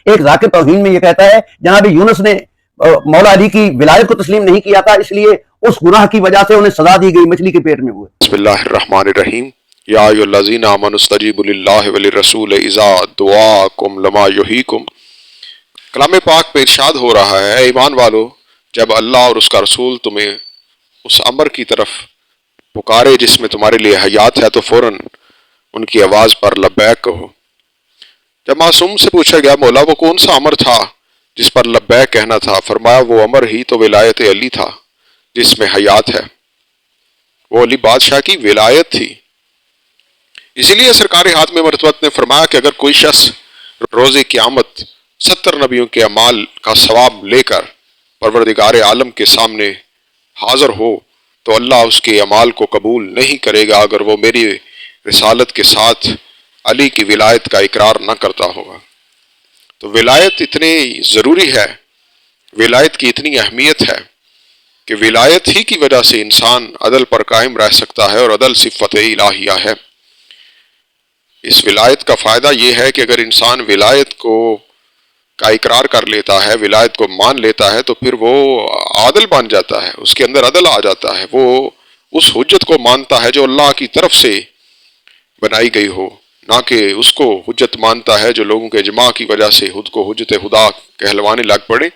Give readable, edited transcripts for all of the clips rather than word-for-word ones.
ایک ذاکر توہین میں یہ کہتا ہے جناب یونس نے مولا علی کی ولایت کو تسلیم نہیں کیا تھا، اس لیے اس گناہ کی وجہ سے انہیں سزا دی گئی، مچھلی کے پیٹ میں ہوئے۔ بسم اللہ الرحمن الرحیم۔ یا ایھا الذین آمنوا استجیبوا للہ وللرسول اذا دعاکم لما یحییکم۔ کلام پاک میں ارشاد ہو رہا ہے، اے ایمان والو، جب اللہ اور اس کا رسول تمہیں اس امر کی طرف پکارے جس میں تمہارے لیے حیات ہے تو فوراً ان کی آواز پر لبیک کہو۔ جب معصوم سے پوچھا گیا مولا وہ کون سا امر تھا جس پر لبیک کہنا تھا، فرمایا وہ امر ہی تو ولایت علی تھا جس میں حیات ہے، وہ علی بادشاہ کی ولایت تھی۔ اسی لیے سرکار حاتم مرتبت نے فرمایا کہ اگر کوئی شخص روز قیامت 70 نبیوں کے اعمال کا ثواب لے کر پروردگار عالم کے سامنے حاضر ہو تو اللہ اس کے اعمال کو قبول نہیں کرے گا اگر وہ میری رسالت کے ساتھ علی کی ولایت کا اقرار نہ کرتا ہوگا۔ تو ولایت اتنی ضروری ہے، ولایت کی اتنی اہمیت ہے کہ ولایت ہی کی وجہ سے انسان عدل پر قائم رہ سکتا ہے، اور عدل صفت الہیہ ہے۔ اس ولایت کا فائدہ یہ ہے کہ اگر انسان ولایت کا اقرار کر لیتا ہے، ولایت کو مان لیتا ہے، تو پھر وہ عادل بن جاتا ہے، اس کے اندر عدل آ جاتا ہے، وہ اس حجت کو مانتا ہے جو اللہ کی طرف سے بنائی گئی ہو، نہ کہ اس کو حجت مانتا ہے جو لوگوں کے اجماع کی وجہ سے خود کو حجت خدا کہلوانے لگ پڑے۔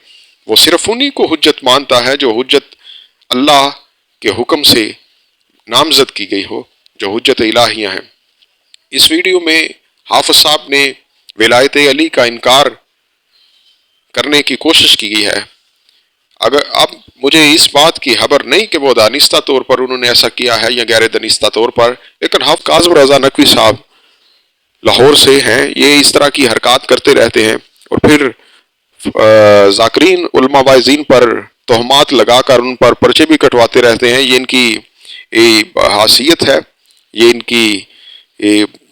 وہ صرف انہی کو حجت مانتا ہے جو حجت اللہ کے حکم سے نامزد کی گئی ہو، جو حجت الہیہ ہیں۔ اس ویڈیو میں حافظ صاحب نے ولایت علی کا انکار کرنے کی کوشش کی گئی ہے۔ اگر اب مجھے اس بات کی خبر نہیں کہ وہ دانستہ طور پر انہوں نے ایسا کیا ہے یا غیر دانستہ طور پر، لیکن حافظ کاظم رضا نقوی صاحب لاہور سے ہیں، یہ اس طرح کی حرکات کرتے رہتے ہیں اور پھر ذاکرین علماء واعظین پر تہمات لگا کر ان پر پرچے بھی کٹواتے رہتے ہیں۔ یہ ان کی حیثیت ہے، یہ ان کی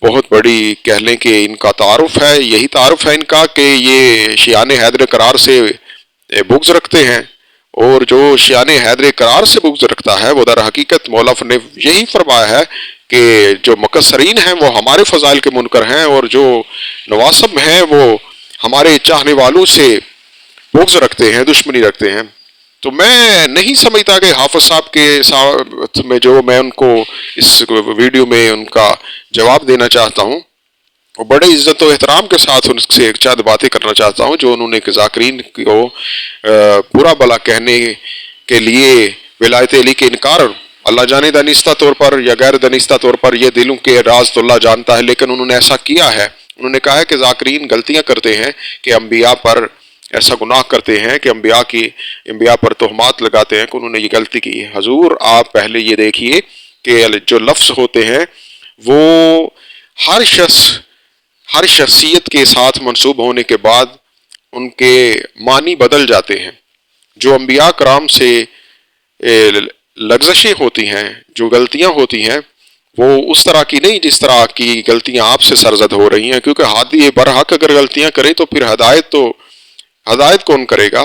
بہت بڑی کہہ لیں کہ ان کا تعارف ہے، یہی تعارف ہے ان کا کہ یہ شیعان حیدر قرار سے بغض رکھتے ہیں، اور جو شیعان حیدر قرار سے بغض رکھتا ہے وہ در حقیقت مولف نے یہی فرمایا ہے کہ جو مقصرین ہیں وہ ہمارے فضائل کے منکر ہیں، اور جو نواسب ہیں وہ ہمارے چاہنے والوں سے بغض رکھتے ہیں، دشمنی رکھتے ہیں۔ تو میں نہیں سمجھتا کہ حافظ صاحب کے ساتھ میں جو میں ان کو اس ویڈیو میں ان کا جواب دینا چاہتا ہوں، اور بڑے عزت و احترام کے ساتھ ان سے ایک چند باتیں کرنا چاہتا ہوں جو انہوں نے ذاکرین کو برا بلا کہنے کے لیے ولایت علی کے انکار، اللہ جانے دانستہ طور پر یا غیر دانستہ طور پر، یہ دلوں کے راز تو اللہ جانتا ہے، لیکن انہوں نے ایسا کیا ہے۔ انہوں نے کہا ہے کہ ذاکرین غلطیاں کرتے ہیں، کہ انبیاء پر ایسا گناہ کرتے ہیں کہ انبیاء پر تہمات لگاتے ہیں کہ انہوں نے یہ غلطی کی ہے۔ حضور آپ پہلے یہ دیکھیے کہ جو لفظ ہوتے ہیں وہ ہر شخصیت کے ساتھ منسوب ہونے کے بعد ان کے معنی بدل جاتے ہیں۔ جو انبیاء کرام سے لغزشیں ہوتی ہیں، جو غلطیاں ہوتی ہیں، وہ اس طرح کی نہیں جس طرح کی غلطیاں آپ سے سرزد ہو رہی ہیں، کیونکہ ہادی برحق اگر غلطیاں کرے تو پھر ہدایت کون کرے گا؟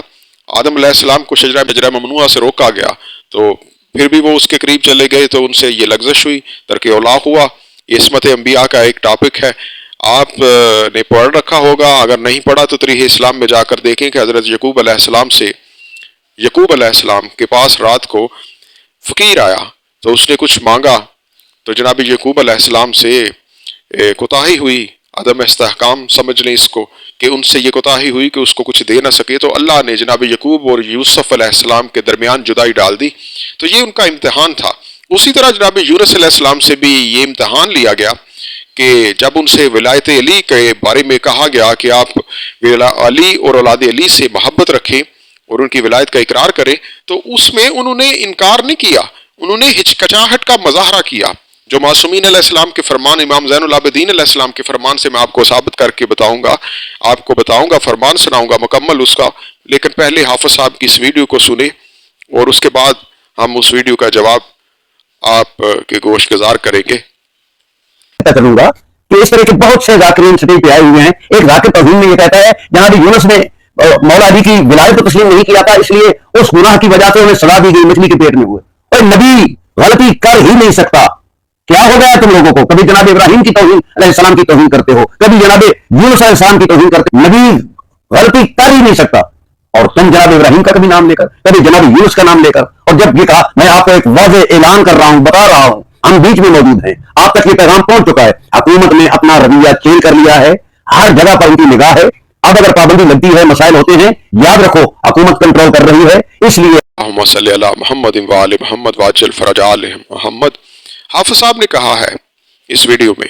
آدم علیہ السلام کو شجرہ ممنوعہ سے روکا گیا تو پھر بھی وہ اس کے قریب چلے گئے تو ان سے یہ لغزش ہوئی، ترک اولیٰ ہوا۔ یہ عصمت انبیاء کا ایک ٹاپک ہے، آپ نے پڑھ رکھا ہوگا، اگر نہیں پڑھا تو تاریخ اسلام میں جا کر دیکھیں کہ حضرت یعقوب علیہ السلام کے پاس رات کو فقیر آیا تو اس نے کچھ مانگا، تو جناب یعقوب علیہ السلام سے کوتاہی ہوئی، عدم استحکام سمجھ لیں اس کو، کہ ان سے یہ کوتاہی ہوئی کہ اس کو کچھ دے نہ سکے، تو اللہ نے جناب یعقوب اور یوسف علیہ السلام کے درمیان جدائی ڈال دی۔ تو یہ ان کا امتحان تھا۔ اسی طرح جناب یونس علیہ السلام سے بھی یہ امتحان لیا گیا کہ جب ان سے ولایت علی کے بارے میں کہا گیا کہ آپ علی اور اولاد علی سے محبت رکھیں اور ان کی ولایت کا اقرار کریں، تو اس میں انہوں نے انکار نہیں کیا، انہوں نے ہچکچاہٹ کا مظاہرہ کیا۔ جو معصومین علیہ السلام کے فرمان، امام زین العابدین علیہ السلام کے فرمان سے میں آپ کو ثابت کر کے بتاؤں گا، فرمان سناؤں گا مکمل اس کا، لیکن پہلے حافظ صاحب کی اس ویڈیو کو سنیں اور اس کے بعد ہم اس ویڈیو کا جواب آپ کے گوش گزار کریں گے۔ کروں گا کہ اس طرح کے بہت سے ذاکرین سٹیج پہ آئے ہوئے ہیں۔ ایک ذاکر توہین میں یہ کہتا ہے جناب یونس نے مولا علی کی ولایت کو تسلیم نہیں کیا تھا، اس لیے اس گناہ کی وجہ سے انہیں سزا دی گئی، مچھلی کے پیٹ میں ہوئے۔ اور نبی غلطی کر ہی نہیں سکتا، کیا ہو گیا تم لوگوں کو؟ کبھی جناب ابراہیم کی توہین علیہ السلام کی توہین کرتے ہو، کبھی جناب یونس علیہ السلام کی توہین کرتے ہو۔ نبی غلطی کر ہی نہیں سکتا. اور تم جناب ابراہیم کا کبھی نام لے کر, کبھی جناب یونس کا نام لے کر, اور جب یہ کہا میں آپ کو ایک واضح اعلان کر رہا ہوں, بتا رہا ہوں, ہم بیچ میں موجود ہیں, آپ تک یہ پیغام پہنچ چکا ہے. حکومت نے اپنا رویہ چینج کر لیا ہے, ہر جگہ پر ان کی نگاہ ہے. اب اگر پابندی لگتی ہے, مسائل ہوتے ہیں, یاد رکھو حکومت کنٹرول کر رہی ہے. اس لیے اللہم صلی علی محمد وآل محمد واجل فرج آل محمد. حافظ صاحب نے کہا ہے اس ویڈیو میں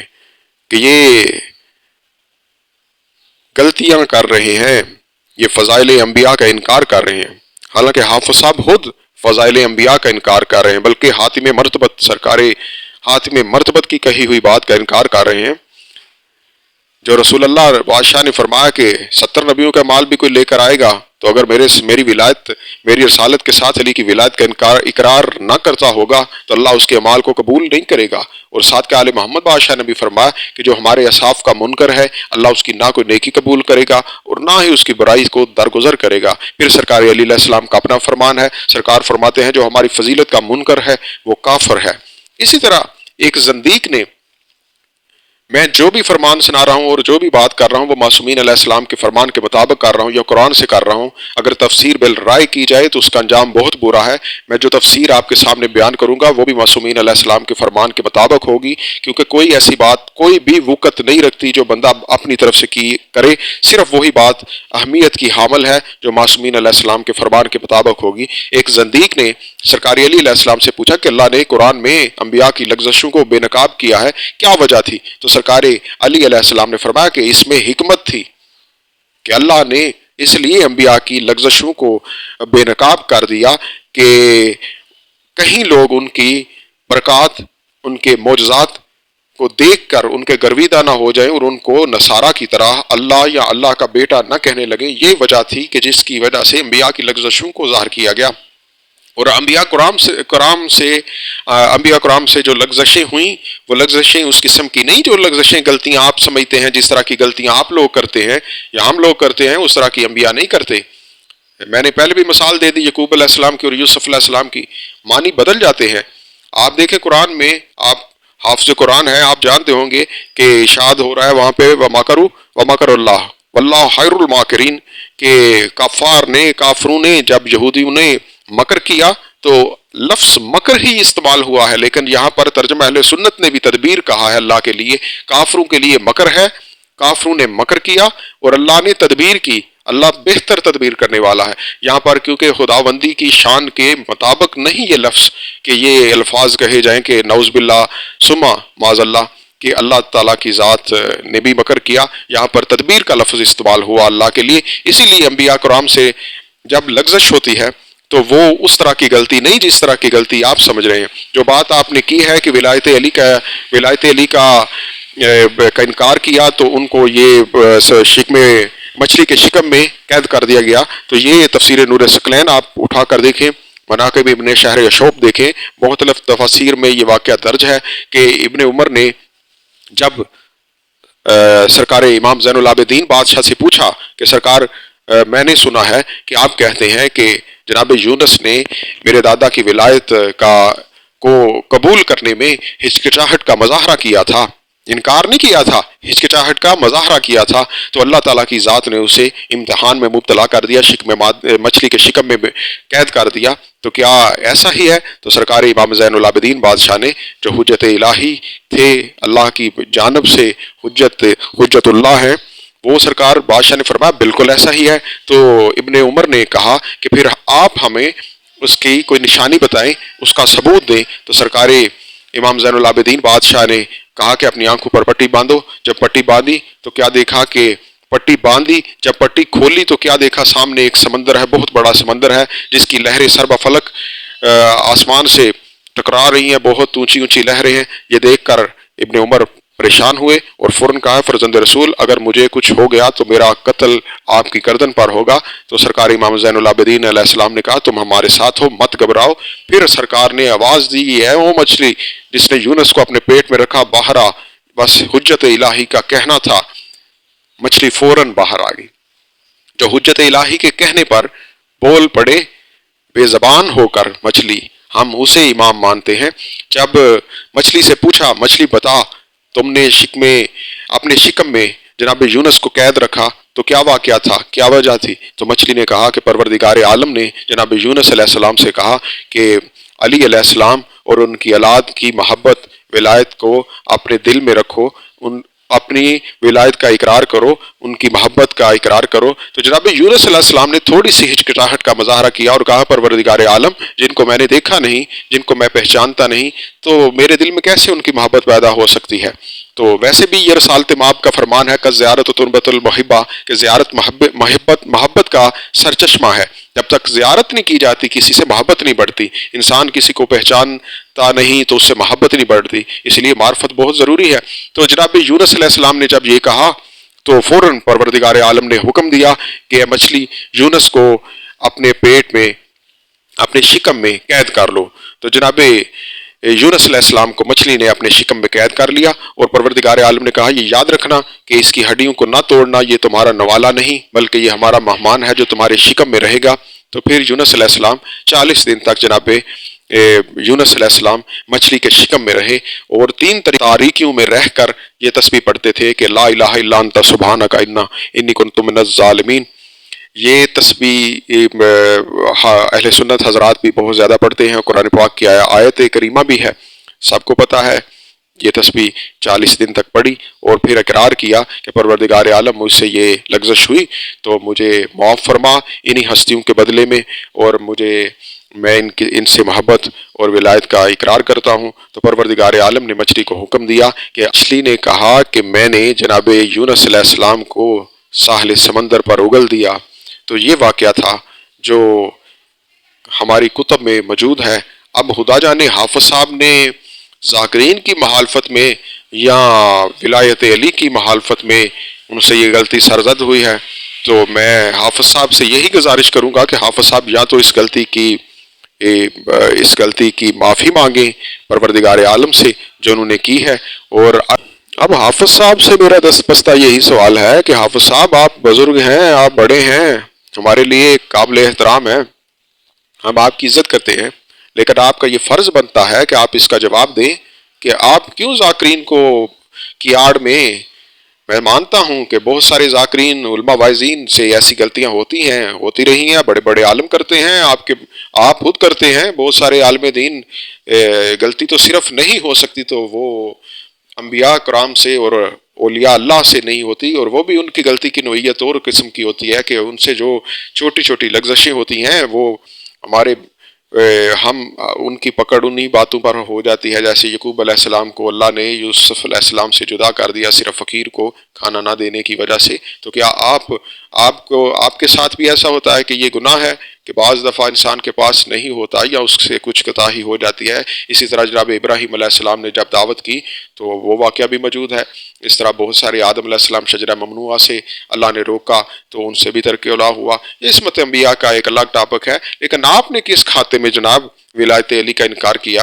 کہ یہ غلطیاں کر رہے ہیں, یہ فضائل انبیاء کا انکار کر رہے ہیں. حالانکہ حافظ صاحب خود فضائل انبیاء کا انکار کر رہے ہیں, بلکہ حاتم مرتبت سرکار حاتم مرتبت کی کہی ہوئی بات کا انکار کر رہے ہیں. جو رسول اللہ بادشاہ نے فرمایا کہ 70 نبیوں کا مال بھی کوئی لے کر آئے گا تو اگر میری ولایت, میری رسالت کے ساتھ علی کی ولایت کا اقرار نہ کرتا ہوگا تو اللہ اس کے مال کو قبول نہیں کرے گا. اور ساتھ کے آل محمد بادشاہ نے بھی فرمایا کہ جو ہمارے اصحاف کا منکر ہے اللہ اس کی نہ کوئی نیکی قبول کرے گا اور نہ ہی اس کی برائی کو درگزر کرے گا. پھر سرکار علی علیہ السلام کا اپنا فرمان ہے, سرکار فرماتے ہیں جو ہماری فضیلت کا منکر ہے وہ کافر ہے. اسی طرح ایک زندیق نے, میں جو بھی فرمان سنا رہا ہوں اور جو بھی بات کر رہا ہوں وہ معصومین علیہ السلام کے فرمان کے مطابق کر رہا ہوں یا قرآن سے کر رہا ہوں, اگر تفسیر بالرائے کی جائے تو اس کا انجام بہت برا ہے. میں جو تفسیر آپ کے سامنے بیان کروں گا وہ بھی معصومین علیہ السلام کے فرمان کے مطابق ہوگی, کیونکہ کوئی ایسی بات کوئی بھی وقت نہیں رکھتی جو بندہ اپنی طرف سے کرے, صرف وہی بات اہمیت کی حامل ہے جو معصومین علیہ السلام کے فرمان کے مطابق ہوگی. ایک زندیق نے سرکار علی علیہ السلام سے پوچھا کہ اللہ نے قرآن میں انبیاء کی لغزشوں کو بے نقاب کیا ہے, کیا وجہ تھی؟ تو سرکار علی علیہ السلام نے فرمایا کہ اس میں حکمت تھی کہ اللہ نے اس لیے انبیاء کی لغزشوں کو بے نقاب کر دیا کہ کہیں لوگ ان کی برکات, ان کے معجزات کو دیکھ کر ان کے گرویدہ نہ ہو جائیں اور ان کو نصارہ کی طرح اللہ یا اللہ کا بیٹا نہ کہنے لگے. یہ وجہ تھی کہ جس کی وجہ سے انبیاء کی لغزشوں کو ظاہر کیا گیا. اور انبیاء کرام سے جو لغزشیں ہوئیں وہ لغزشیں اس قسم کی نہیں جو لغزشیں غلطیاں آپ سمجھتے ہیں, جس طرح کی غلطیاں آپ لوگ کرتے ہیں یا ہم لوگ کرتے ہیں اس طرح کی انبیاء نہیں کرتے. میں نے پہلے بھی مثال دے دی یعقوب علیہ السلام کی اور یوسف علیہ السلام کی, معنی بدل جاتے ہیں. آپ دیکھیں قرآن میں, آپ حافظ قرآن ہیں, آپ جانتے ہوں گے کہ ارشاد ہو رہا ہے وہاں پہ وَمَكَرُ اللَّهُ وَاللَّهُ خَيْرُ الْمَاكِرِينَ کہ کافروں نے جب یہودیوں نے مکر کیا تو لفظ مکر ہی استعمال ہوا ہے, لیکن یہاں پر ترجمہ اہل سنت نے بھی تدبیر کہا ہے اللہ کے لیے. کافروں کے لیے مکر ہے, کافروں نے مکر کیا اور اللہ نے تدبیر کی, اللہ بہتر تدبیر کرنے والا ہے. یہاں پر کیونکہ خداوندی کی شان کے مطابق نہیں یہ لفظ کہ یہ الفاظ کہے جائیں کہ نعوذ باللہ ثم معاذ اللہ کہ اللہ تعالیٰ کی ذات نے بھی مکر کیا. یہاں پر تدبیر کا لفظ استعمال ہوا اللہ کے لیے. اسی لیے انبیاء کرام سے جب لغزش ہوتی ہے تو وہ اس طرح کی غلطی نہیں جس طرح کی غلطی آپ سمجھ رہے ہیں. جو بات آپ نے کی ہے کہ ولایت علی کا انکار کیا تو ان کو یہ مچھلی کے شکم میں قید کر دیا گیا, تو یہ تفسیر نور ثقلین آپ اٹھا کر دیکھیں, مناقب ابن شہر یشوب دیکھیں, مختلف تفاسیر میں یہ واقعہ درج ہے کہ ابن عمر نے جب سرکار امام زین العابدین بادشاہ سے پوچھا کہ سرکار میں نے سنا ہے کہ آپ کہتے ہیں کہ جناب یونس نے میرے دادا کی ولایت کو قبول کرنے میں ہچکچاہٹ کا مظاہرہ کیا تھا, انکار نہیں کیا تھا, ہچکچاہٹ کا مظاہرہ کیا تھا, تو اللہ تعالیٰ کی ذات نے اسے امتحان میں مبتلا کر دیا, مچھلی کے شکم میں قید کر دیا. تو کیا ایسا ہی ہے؟ تو سرکار امام زین العابدین بادشاہ نے جو حجت الہی تھے, اللہ کی جانب سے حجت اللہ ہے, وہ سرکار بادشاہ نے فرمایا بالکل ایسا ہی ہے. تو ابن عمر نے کہا کہ پھر آپ ہمیں اس کی کوئی نشانی بتائیں, اس کا ثبوت دیں. تو سرکار امام زین العابدین بادشاہ نے کہا کہ اپنی آنکھوں پر پٹی باندھو. جب پٹی باندھی تو کیا دیکھا کہ پٹی باندھی, جب پٹی کھولی تو کیا دیکھا سامنے ایک سمندر ہے, بہت بڑا سمندر ہے جس کی لہریں سربا فلک آسمان سے ٹکرا رہی ہیں, بہت اونچی اونچی لہریں ہیں. یہ دیکھ کر ابن عمر پریشان ہوئے اور فوراً کہا فرزند رسول اگر مجھے کچھ ہو گیا تو میرا قتل آپ کی گردن پر ہوگا. تو سرکار امام زین العابدین علیہ السلام نے کہا تم ہمارے ساتھ ہو, مت گھبراؤ. پھر سرکار نے آواز دی ہے وہ مچھلی جس نے یونس کو اپنے پیٹ میں رکھا باہر آ, بس حجت الہی کا کہنا تھا, مچھلی فوراً باہر آ گئی. جو حجت الہی کے کہنے پر بول پڑے بے زبان ہو کر مچھلی, ہم اسے امام مانتے ہیں. جب مچھلی سے پوچھا مچھلی بتا تم نے اپنے شکم میں جناب یونس کو قید رکھا, تو کیا واقعہ تھا, کیا وجہ تھی؟ تو مچھلی نے کہا کہ پروردگار عالم نے جناب یونس علیہ السلام سے کہا کہ علی علیہ السلام اور ان کی اولاد کی محبت ولایت کو اپنے دل میں رکھو, اپنی ولایت کا اقرار کرو, ان کی محبت کا اقرار کرو. تو جناب یونس علیہ السلام نے تھوڑی سی ہچکچاہٹ کا مظاہرہ کیا اور کہا پروردگار عالم, جن کو میں نے دیکھا نہیں, جن کو میں پہچانتا نہیں, تو میرے دل میں کیسے ان کی محبت پیدا ہو سکتی ہے؟ تو ویسے بھی یہ رسالت مآب کا فرمان ہے کہ زیارت و تربت المحبہ, کہ زیارت محبت کا سرچشمہ ہے. جب تک زیارت نہیں کی جاتی کسی سے محبت نہیں بڑھتی. انسان کسی کو پہچانتا نہیں تو اس سے محبت نہیں بڑھتی, اس لیے معرفت بہت ضروری ہے. تو جناب یونس علیہ السلام نے جب یہ کہا تو فوراً پروردگار عالم نے حکم دیا کہ مچھلی یونس کو اپنے پیٹ میں, اپنے شکم میں قید کر لو. تو جناب یونس علیہ السلام کو مچھلی نے اپنے شکم میں قید کر لیا اور پروردگار عالم نے کہا یہ یاد رکھنا کہ اس کی ہڈیوں کو نہ توڑنا, یہ تمہارا نوالا نہیں بلکہ یہ ہمارا مہمان ہے جو تمہارے شکم میں رہے گا. تو پھر یونس علیہ السلام 40 دن تک جناب یونس علیہ السلام مچھلی کے شکم میں رہے اور 3 تاریکیوں میں رہ کر یہ تسبیح پڑھتے تھے کہ لا الہ الا انت سبحانک انی کنت من الظالمین. یہ تسبیح اہل سنت حضرات بھی بہت زیادہ پڑھتے ہیں, قرآن پاک کی آیت کریمہ بھی ہے, سب کو پتہ ہے. یہ تسبیح 40 دن تک پڑھی اور پھر اقرار کیا کہ پروردگار عالم مجھ سے یہ لغزش ہوئی تو مجھے معاف فرما انہی ہستیوں کے بدلے میں, اور میں ان سے محبت اور ولایت کا اقرار کرتا ہوں. تو پروردگار عالم نے مچھلی کو حکم دیا کہ مچھلی نے کہا کہ میں نے جناب یونس علیہ السلام کو ساحل سمندر پر اگل دیا. تو یہ واقعہ تھا جو ہماری کتب میں موجود ہے. اب خدا جانے حافظ صاحب نے ذاکرین کی مخالفت میں یا ولایت علی کی مخالفت میں ان سے یہ غلطی سرزد ہوئی ہے, تو میں حافظ صاحب سے یہی گزارش کروں گا کہ حافظ صاحب یا تو اس غلطی کی معافی مانگیں پروردگار عالم سے جو انہوں نے کی ہے. اور اب حافظ صاحب سے میرا دست بستہ یہی سوال ہے کہ حافظ صاحب آپ بزرگ ہیں, آپ بڑے ہیں, ہمارے لیے قابل احترام ہے, ہم آپ کی عزت کرتے ہیں, لیکن آپ کا یہ فرض بنتا ہے کہ آپ اس کا جواب دیں کہ آپ کیوں ذاکرین کی آڑ میں مانتا ہوں کہ بہت سارے ذاکرین علماء واعظین سے ایسی غلطیاں ہوتی رہی ہیں, بڑے بڑے عالم کرتے ہیں, آپ خود کرتے ہیں, بہت سارے عالم دین. غلطی تو صرف نہیں ہو سکتی تو وہ انبیاء کرام سے اور اولیاء اللہ سے نہیں ہوتی, اور وہ بھی ان کی غلطی کی نوعیت اور قسم کی ہوتی ہے کہ ان سے جو چھوٹی چھوٹی لغزشیں ہوتی ہیں وہ ہم ان کی پکڑ انہی باتوں پر ہو جاتی ہے. جیسے یعقوب علیہ السلام کو اللہ نے یوسف علیہ السلام سے جدا کر دیا صرف فقیر کو کھانا نہ دینے کی وجہ سے. تو کیا آپ کے ساتھ بھی ایسا ہوتا ہے کہ یہ گناہ ہے کہ بعض دفعہ انسان کے پاس نہیں ہوتا یا اس سے کچھ کوتاہی ہو جاتی ہے؟ اسی طرح جناب ابراہیم علیہ السلام نے جب دعوت کی تو وہ واقعہ بھی موجود ہے. اس طرح بہت سارے آدم علیہ السلام شجرہ ممنوعہ سے اللہ نے روکا تو ان سے بھی ترک اولا ہوا. یہ عصمت انبیاء کا ایک الگ ٹاپک ہے. لیکن آپ نے کس کھاتے میں جناب ولایت علی کا انکار کیا؟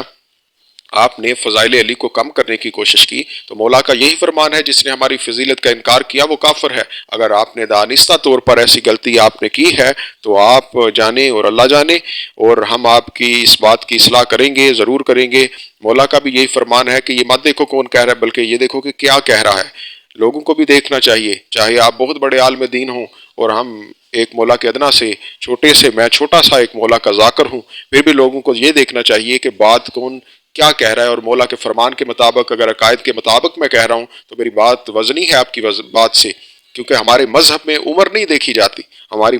آپ نے فضائل علی کو کم کرنے کی کوشش کی. تو مولا کا یہی فرمان ہے جس نے ہماری فضیلت کا انکار کیا وہ کافر ہے. اگر آپ نے دانستہ طور پر ایسی غلطی آپ نے کی ہے تو آپ جانے اور اللہ جانے, اور ہم آپ کی اس بات کی اصلاح کریں گے, ضرور کریں گے. مولا کا بھی یہی فرمان ہے کہ یہ مت دیکھو کون کہہ رہا ہے بلکہ یہ دیکھو کہ کیا کہہ رہا ہے. لوگوں کو بھی دیکھنا چاہیے, چاہے آپ بہت بڑے عالم دین ہوں اور ہم ایک مولا کے ادنا سے میں چھوٹا سا ایک مولا کا ذاکر ہوں, پھر بھی لوگوں کو یہ دیکھنا چاہیے کہ بات کون کیا کہہ رہا ہے, اور مولا کے فرمان کے مطابق اگر عقائد کے مطابق میں کہہ رہا ہوں تو میری بات وزنی ہے آپ کی بات سے. کیونکہ ہمارے مذہب میں عمر نہیں دیکھی جاتی, ہمارے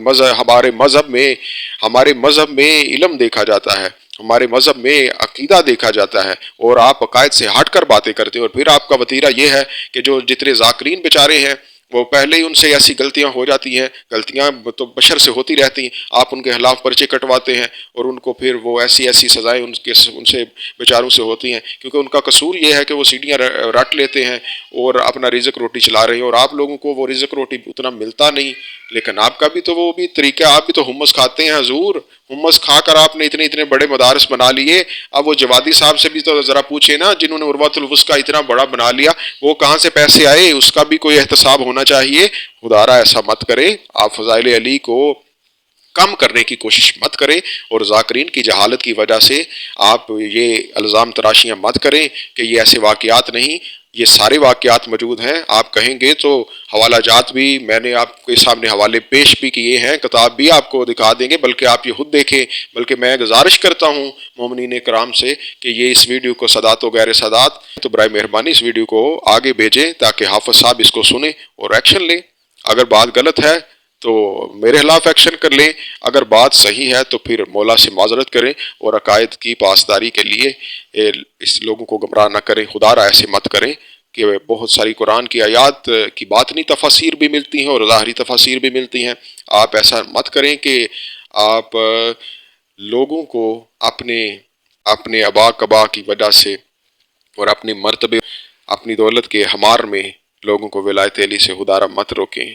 مذہب میں علم دیکھا جاتا ہے, ہمارے مذہب میں عقیدہ دیکھا جاتا ہے, اور آپ عقائد سے ہٹ کر باتیں کرتے ہیں. اور پھر آپ کا وتیرہ یہ ہے کہ جو جتنے ذاکرین بیچارے ہیں وہ پہلے ہی ان سے ایسی غلطیاں ہو جاتی ہیں, غلطیاں تو بشر سے ہوتی رہتی ہیں, آپ ان کے خلاف پرچے کٹواتے ہیں اور ان کو پھر وہ ایسی سزائیں ان سے بیچاروں سے ہوتی ہیں, کیونکہ ان کا قصور یہ ہے کہ وہ سیڑھیاں رٹ لیتے ہیں اور اپنا رزق روٹی چلا رہے ہیں, اور آپ لوگوں کو وہ رزق روٹی اتنا ملتا نہیں. لیکن آپ کا بھی تو وہ بھی طریقہ, آپ بھی تو حمص کھاتے ہیں حضور, حمص کھا کر آپ نے اتنے بڑے مدارس بنا لیے. اب وہ جوادی صاحب سے بھی تو ذرا پوچھیں نا, جنہوں نے عروۃ الوثقیٰ اتنا بڑا بنا لیا, وہ کہاں سے پیسے آئے, اس کا بھی کوئی احتساب ہونا چاہیے. خدارا ایسا مت کرے, آپ فضائل علی کو کم کرنے کی کوشش مت کریں, اور ذاکرین کی جہالت کی وجہ سے آپ یہ الزام تراشیاں مت کریں کہ یہ ایسے واقعات نہیں. یہ سارے واقعات موجود ہیں. آپ کہیں گے تو حوالہ جات بھی میں نے آپ کے سامنے حوالے پیش بھی کیے ہیں, کتاب بھی آپ کو دکھا دیں گے, بلکہ آپ یہ خود دیکھیں. بلکہ میں گزارش کرتا ہوں مومنین کرام سے کہ یہ اس ویڈیو کو صدات و غیر صدات تو برائے مہربانی اس ویڈیو کو آگے بھیجیں تاکہ حافظ صاحب اس کو سنیں اور ایکشن لیں. اگر بات غلط ہے تو میرے خلاف ایکشن کر لیں, اگر بات صحیح ہے تو پھر مولا سے معذرت کریں اور عقائد کی پاسداری کے لیے اس لوگوں کو گمراہ نہ کریں. خدا را ایسے مت کریں کہ بہت ساری قرآن کی آیات کی باطنی تفاسیر بھی ملتی ہیں اور ظاہری تفاسیر بھی ملتی ہیں. آپ ایسا مت کریں کہ آپ لوگوں کو اپنے آبا کبا کی وجہ سے اور اپنے مرتبے اپنی دولت کے ہمار میں لوگوں کو ولایت علی سے خدا را مت روکیں.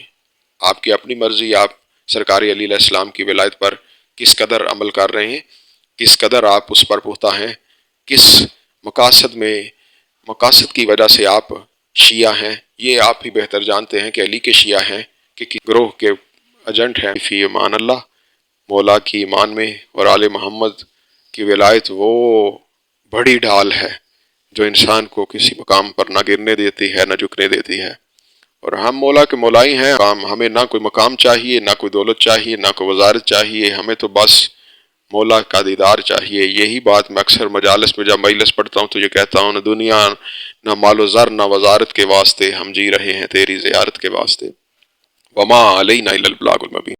آپ کی اپنی مرضی, آپ سرکار علی علیہ السلام کی ولایت پر کس قدر عمل کر رہے ہیں, کس قدر آپ اس پر پختہ ہیں, کس مقاصد کی وجہ سے آپ شیعہ ہیں, یہ آپ ہی بہتر جانتے ہیں کہ علی کے شیعہ ہیں کہ گروہ کے ایجنٹ ہیں. فی امان اللہ, مولا کی ایمان میں اور آل محمد کی ولایت وہ بڑی ڈھال ہے جو انسان کو کسی مقام پر نہ گرنے دیتی ہے نہ جھکنے دیتی ہے. اور ہم مولا کے مولائی ہیں, ہمیں نہ کوئی مقام چاہیے, نہ کوئی دولت چاہیے, نہ کوئی وزارت چاہیے, ہمیں تو بس مولا کا دیدار چاہیے. یہی بات میں اکثر مجالس میں جب مجلس پڑھتا ہوں تو یہ کہتا ہوں, نہ دنیا نہ مال و زر نہ وزارت کے واسطے ہم جی رہے ہیں تیری زیارت کے واسطے. وما علینا الا البلاغ المبین.